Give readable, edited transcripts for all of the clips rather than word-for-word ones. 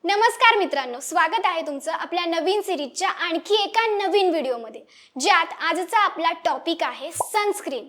नमस्कार मित्रांनो, स्वागत आहे तुमचं आपल्या नवीन सिरीजच्या आणखी एका नवीन व्हिडिओमध्ये, ज्यात आजचा आपला टॉपिक आहे सनस्क्रीन।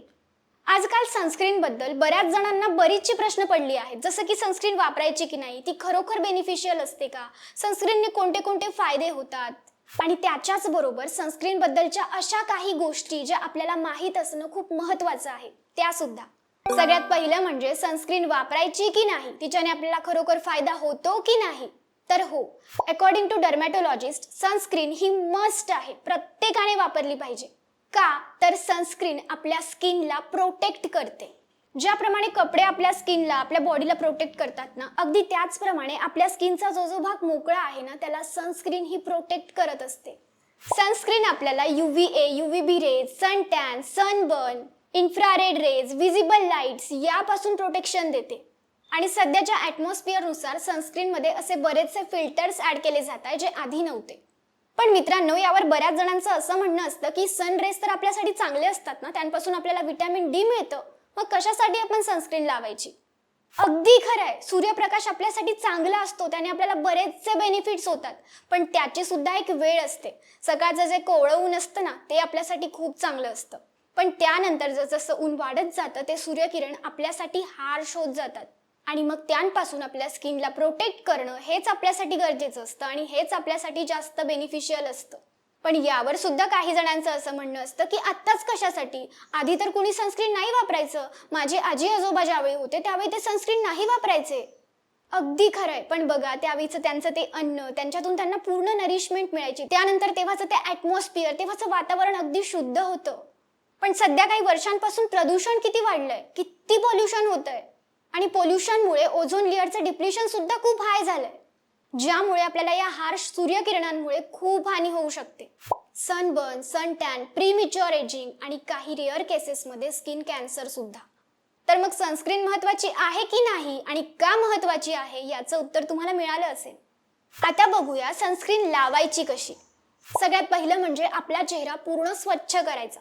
आजकाल सनस्क्रीन बद्दल बऱ्याच जणांना बरीचशी प्रश्न पडली आहेत, जसं की सनस्क्रीन वापरायची की नाही, ती खरोखर बेनिफिशियल असते का, सनस्क्रीनने कोणते कोणते फायदे होतात, आणि त्याच्याच बरोबर सनस्क्रीन बद्दलच्या अशा काही गोष्टी ज्या आपल्याला माहित असणं खूप महत्त्वाचं आहे त्या सुद्धा। सगळ्यात पहिलं म्हणजे सनस्क्रीन वापरायची की नाही, तिच्याने आपल्याला खरोखर फायदा होतो की नाही। तर हो, अकॉर्डिंग टू डर्मॅटोलॉजिस्ट सनस्क्रीन ही मस्ट आहे, प्रत्येकाने वापरली पाहिजे। का तर सनस्क्रीन आपल्या स्किनला प्रोटेक्ट करते। ज्याप्रमाणे कपडे आपल्या स्किनला आपल्या बॉडीला प्रोटेक्ट करतात ना, अगदी त्याचप्रमाणे आपल्या स्किनचा जो भाग मोकळा आहे ना, त्याला सनस्क्रीन ही प्रोटेक्ट करत असते। सनस्क्रीन आपल्याला UVA, UVB rays, sun tan, sunburn, infrared rays, visible lights यापासून प्रोटेक्शन देते। आणि सध्याच्या ॲटमॉस्फिअरनुसार सनस्क्रीनमध्ये असे बरेचसे फिल्टर्स ॲड केले जातात जे आधी नव्हते। पण मित्रांनो, यावर बऱ्याच जणांचं असं म्हणणं असतं की सन रेज तर आपल्यासाठी चांगले असतात ना, त्यांपासून आपल्याला व्हिटॅमिन डी मिळतं, मग कशासाठी आपण सनस्क्रीन लावायची। अगदी खरं आहे, सूर्यप्रकाश आपल्यासाठी चांगला असतो, त्याने आपल्याला बरेचसे बेनिफिट्स होतात, पण त्याची सुद्धा एक वेळ असते। सकाळचं जे कोवळं ऊन असतं ना, ते आपल्यासाठी खूप चांगलं असतं, पण त्यानंतर जसं ऊन वाढत जातं ते सूर्यकिरण आपल्यासाठी हार्श होत जातात, आणि मग त्यांपासून आपल्या स्किनला प्रोटेक्ट करणं हेच आपल्यासाठी गरजेचं असतं आणि हेच आपल्यासाठी जास्त बेनिफिशियल असतं। पण यावर सुद्धा काही जणांचं असं म्हणणं असतं की आत्ताच कशासाठी, आधी तर कोणी सनस्क्रीन नाही वापरायचं, माझे आजी आजोबा ज्यावेळी होते त्यावेळी ते सनस्क्रीन नाही वापरायचे। अगदी खरंय, पण बघा त्यावेळीचं त्यांचं ते अन्न, त्यांच्यातून त्यांना पूर्ण नरिशमेंट मिळायची, त्यानंतर तेव्हाचं ते ॲटमॉस्फिअर, तेव्हाचं वातावरण अगदी शुद्ध होतं। पण सध्या काही वर्षांपासून प्रदूषण किती वाढलंय, किती पोल्युशन होतंय, आणि पोल्युशनमुळे ओझोन लेअरचं डिप्लेशन सुद्धा खूप हाय झालंय, ज्यामुळे आपल्याला या हार्श सूर्यकिरणांमुळे खूप हानी होऊ शकते। सनबर्न, सन टॅन, प्रीमॅच्युअर एजिंग आणि काही रेअर केसेसमध्ये स्किन कॅन्सर सुद्धा। तर मग सनस्क्रीन महत्त्वाची आहे की नाही आणि का महत्त्वाची आहे याचं उत्तर तुम्हाला मिळालं असेल। आता बघूया सनस्क्रीन लावायची कशी। सगळ्यात पहिलं म्हणजे आपला चेहरा पूर्ण स्वच्छ करायचा,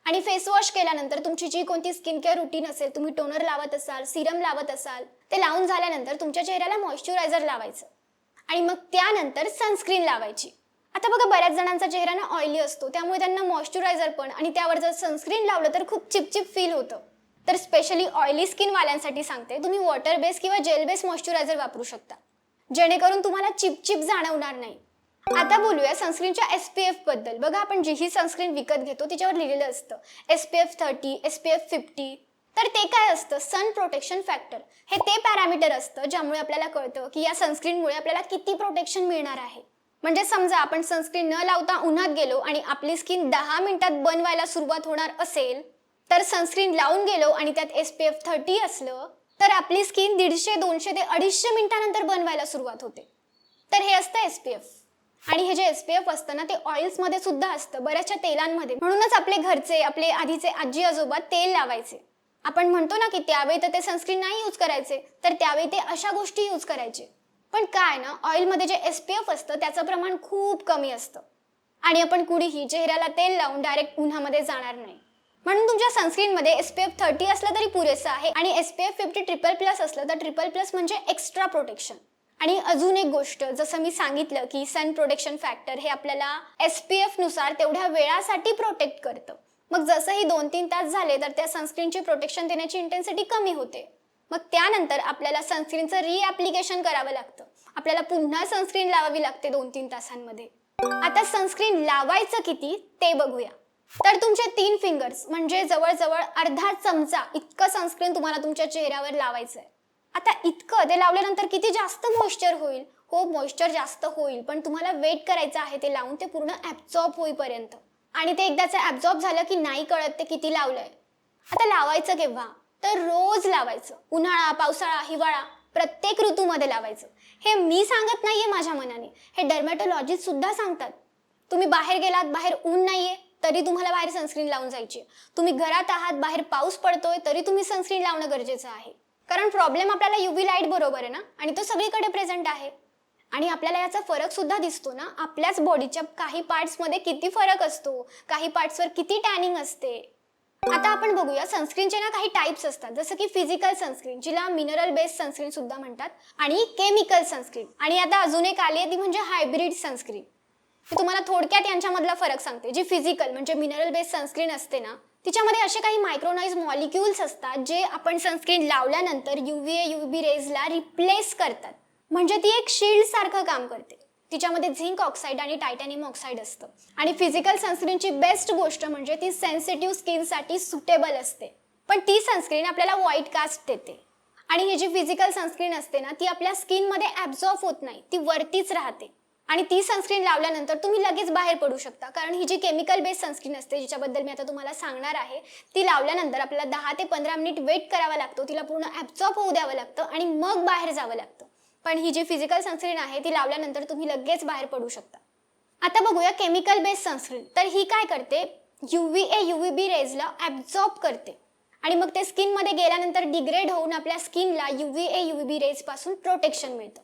आणि फेस वॉश केल्यानंतर तुमची जी कोणती स्किन केअर रुटीन असेल, तुम्ही टोनर लावत असाल, सिरम लावत असाल, ते लावून झाल्यानंतर तुमच्या चेहऱ्याला मॉइश्चरायझर लावायचं, आणि मग त्यानंतर सनस्क्रीन लावायची। आता बघा बऱ्याच जणांचा चेहरा ना ऑइली असतो, त्यामुळे त्यांना मॉइश्चरायझर पण आणि त्यावर जर सनस्क्रीन लावलं तर खूप चिपचिप फील होतं। तर स्पेशली ऑइली स्किनवाल्यांसाठी सांगते, तुम्ही वॉटर बेस किंवा जेल बेस मॉइश्चरायझर वापरू शकता, जेणेकरून तुम्हाला चिपचिप जाणवणार नाही। आता बोलूया सनस्क्रीनच्या SPF बद्दल। बघा आपण जी ही सनस्क्रीन विकत घेतो तिच्यावर लिहिलेलं असतं SPF 30, SPF 50, तर ते काय असतं, सन प्रोटेक्शन फॅक्टर, हे ते पॅरामीटर असतं ज्यामुळे आपल्याला कळतं की या सनस्क्रीनमुळे आपल्याला किती प्रोटेक्शन मिळणार आहे। म्हणजे समजा आपण सनस्क्रीन न लावता उन्हात गेलो आणि आपली स्किन 10 मिनिटात बर्न व्हायला सुरुवात होणार असेल, तर सनस्क्रीन लावून गेलो आणि त्यात SPF 30 असलं तर आपली स्किन 150, 200 ते 250 मिनिटांनंतर बर्न व्हायला सुरुवात होते। तर हे असतं SPF, आणि हे जे SPF असतं ना, ते ऑइल्समध्ये सुद्धा असतं, बऱ्याचशा तेलांमध्ये, म्हणूनच आपले घरचे, आपले आधीचे आजी आजोबा तेल लावायचे। आपण म्हणतो ना की त्यावेळी तर ते सनस्क्रीन नाही यूज करायचे, तर त्यावेळी ते अशा गोष्टी यूज करायचे। पण काय ना, ऑइलमध्ये जे SPF असतं त्याचं प्रमाण खूप कमी असतं, आणि आपण कुणीही चेहऱ्याला तेल लावून डायरेक्ट उन्हामध्ये जाणार नाही। म्हणून तुमच्या सनस्क्रीनमध्ये SPF 30 असलं तरी पुरेसं आहे, आणि SPF 50 ट्रिपल+ असलं तर ट्रिपल+ म्हणजे एक्स्ट्रा प्रोटेक्शन। आणि अजून एक गोष्ट, जसं मी सांगितलं की सन प्रोटेक्शन फॅक्टर हे आपल्याला SPF नुसार तेवढ्या वेळासाठी प्रोटेक्ट करतं। मग जसंही 2-3 तास झाले तर त्या सनस्क्रीनची प्रोटेक्शन देण्याची इंटेन्सिटी कमी होते, मग त्यानंतर आपल्याला सनस्क्रीनचं रिॲप्लिकेशन करावं लागतं, आपल्याला पुन्हा सनस्क्रीन लावावी लागते 2-3 तासांमध्ये। आता सनस्क्रीन लावायचं किती ते बघूया। तर तुमचे 3 फिंगर्स म्हणजे जवळजवळ अर्धा चमचा इतकं सनस्क्रीन तुम्हाला तुमच्या चेहऱ्यावर लावायचं आहे। आता इतकं ते लावल्यानंतर किती जास्त मॉइश्चर होईल, हो मॉइश्चर जास्त होईल, पण तुम्हाला वेट करायचं आहे ते लावून ते पूर्ण ॲब्झॉर्ब होईपर्यंत, आणि ते एकदाचं ॲब्झॉर्ब झालं की नाही कळत ते किती लावलंय। आता लावायचं केव्हा, तर रोज लावायचं, उन्हाळा, पावसाळा, हिवाळा, प्रत्येक ऋतूमध्ये लावायचं। हे मी सांगत नाहीये माझ्या मनाने, हे डर्मॅटोलॉजिस्ट सुद्धा सांगतात। तुम्ही बाहेर गेलात, बाहेर ऊन नाहीये तरी तुम्हाला बाहेर सनस्क्रीन लावून जायची, तुम्ही घरात आहात, बाहेर पाऊस पडतोय तरी तुम्ही सनस्क्रीन लावणं गरजेचं आहे, कारण प्रॉब्लेम आपल्याला UV लाईट बरोबर आहे ना, आणि तो सगळीकडे प्रेझेंट आहे। आणि आपल्याला याचा फरक सुद्धा दिसतो ना, आपल्याच बॉडीच्या काही पार्ट्समध्ये किती फरक असतो, काही पार्ट्सवर किती टॅनिंग असते। आता आपण बघूया सनस्क्रीनचे ना काही टाइप्स असतात, जसं की फिजिकल सनस्क्रीन जिला मिनरल बेस्ड सनस्क्रीन सुद्धा म्हणतात, आणि केमिकल सनस्क्रीन, आणि आता अजून एक आली आहे ती म्हणजे हायब्रिड सनस्क्रीन. मी तुम्हाला थोडक्यात यांच्यामधला फरक सांगते. जी फिजिकल म्हणजे मिनरल बेस्ड सनस्क्रीन असते ना, तिच्यामध्ये असे काही मायक्रोनाइज मॉलिक्युल्स असतात जे आपण सनस्क्रीन लावल्यानंतर UVA UVB रेजला रिप्लेस करतात. म्हणजे ती एक शील्ड सारखं काम करते. तिच्यामध्ये झिंक ऑक्साईड आणि टायटॅनियम ऑक्साईड असतं. आणि फिजिकल सनस्क्रीनची बेस्ट गोष्ट म्हणजे ती सेन्सिटिव्ह स्किनसाठी सुटेबल असते. पण ती सनस्क्रीन आपल्याला व्हाईट कास्ट देते. आणि ही जी फिजिकल सनस्क्रीन असते ना, ती आपल्या स्किनमध्ये ॲब्झॉर्ब होत नाही, ती वरतीच राहते. आणि ती सनस्क्रीन लावल्यानंतर तुम्ही लगेच बाहेर पडू शकता. कारण ही जी केमिकल बेस्ड सनस्क्रीन असते, जिच्याबद्दल मी आता तुम्हाला सांगणार आहे, ती लावल्यानंतर आपल्याला 10 ते 15 मिनिट वेट करावा लागतो. तिला पूर्ण ॲब्झॉर्ब होऊ द्यावं लागतं आणि मग बाहेर जावं लागतं. पण ही जी फिजिकल सनस्क्रीन आहे ती लावल्यानंतर तुम्ही लगेच बाहेर पडू शकता. आता बघूया केमिकल बेस्ड सनस्क्रीन. तर ही काय करते, UVA UVB रेजला ॲब्झॉर्ब करते आणि मग ते स्किनमध्ये गेल्यानंतर डिग्रेड होऊन आपल्या स्किनला UVA UVB रेजपासून प्रोटेक्शन मिळतं.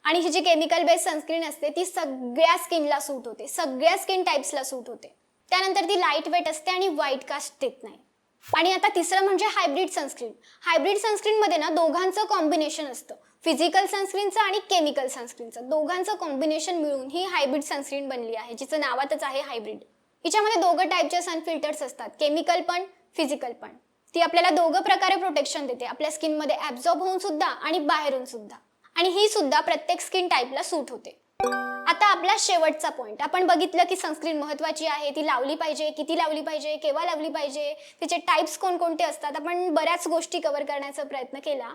आणि ही जी केमिकल बेस्ड सनस्क्रीन असते ती सगळ्या स्किनला सूट होते, सगळ्या स्किन टाईप्सला सूट होते. त्यानंतर ती लाईट वेट असते आणि व्हाईट कास्ट देत नाही. आणि आता तिसरं म्हणजे हायब्रिड सनस्क्रीन. हायब्रिड सनस्क्रीनमध्ये ना दोघांचं कॉम्बिनेशन असतं, फिजिकल सनस्क्रीनचं आणि केमिकल सनस्क्रीनचं. दोघांचं कॉम्बिनेशन मिळून ही हायब्रिड सनस्क्रीन बनली आहे, जिचं नावातच आहे हायब्रिड. हिच्यामध्ये दोघं टाईपचे सन फिल्टर्स असतात, केमिकल पण फिजिकल पण. ती आपल्याला दोघं प्रकारे प्रोटेक्शन देते, आपल्या स्किनमध्ये ॲब्झॉर्ब होऊन सुद्धा आणि बाहेरून सुद्धा. आणि ही सुद्धा प्रत्येक स्किन टाईपला सूट होते. आता आपला शेवटचा पॉईंट. आपण बघितलं की सनस्क्रीन महत्त्वाची आहे, ती लावली पाहिजे, किती लावली पाहिजे, केव्हा लावली पाहिजे, तिचे टाईप्स कोणकोणते असतात. आपण बऱ्याच गोष्टी कव्हर करण्याचा प्रयत्न केला.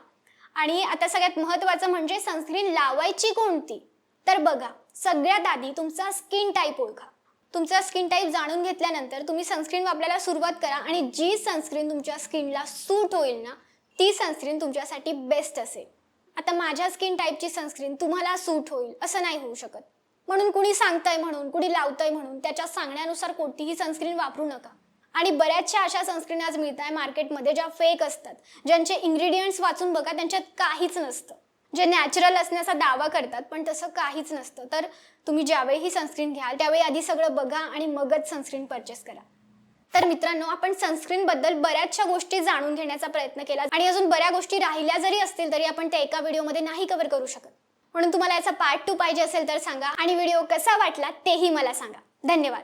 आणि आता सगळ्यात महत्त्वाचं म्हणजे सनस्क्रीन लावायची कोणती. तर बघा, सगळ्यात आधी तुमचा स्किन टाईप ओळखा. तुमचा स्किन टाईप जाणून घेतल्यानंतर तुम्ही सनस्क्रीन वापरायला सुरुवात करा आणि जी सनस्क्रीन तुमच्या स्किनला सूट होईल ना, ती सनस्क्रीन तुमच्यासाठी बेस्ट असेल. आता माझ्या स्किन टाईपची सनस्क्रीन तुम्हाला सूट होईल असं नाही होऊ शकत. म्हणून कुणी सांगतंय म्हणून, कुणी लावतंय म्हणून त्याच्या सांगण्यानुसार कोणतीही सनस्क्रीन वापरू नका. आणि बऱ्याचशा अशा सनस्क्रीन आज मिळत आहे मार्केटमध्ये ज्या फेक असतात, ज्यांचे इन्ग्रेडियंट्स वाचून बघा, त्यांच्यात काहीच नसतं. जे नॅचरल असण्याचा दावा करतात पण तसं काहीच नसतं. तर तुम्ही ज्यावेळी ही सनस्क्रीन घ्याल त्यावेळी आधी सगळं बघा आणि मगच सनस्क्रीन परचेस करा. तर मित्रांनो, आपण सनस्क्रीन बद्दल बऱ्याचशा गोष्टी जाणून घेण्याचा प्रयत्न केला आणि अजून बऱ्या गोष्टी राहिल्या जरी असतील तरी आपण त्या एका व्हिडिओमध्ये नाही कव्हर करू शकत. म्हणून तुम्हाला याचा पार्ट 2 पाहिजे असेल तर सांगा आणि व्हिडिओ कसा वाटला तेही मला सांगा. धन्यवाद.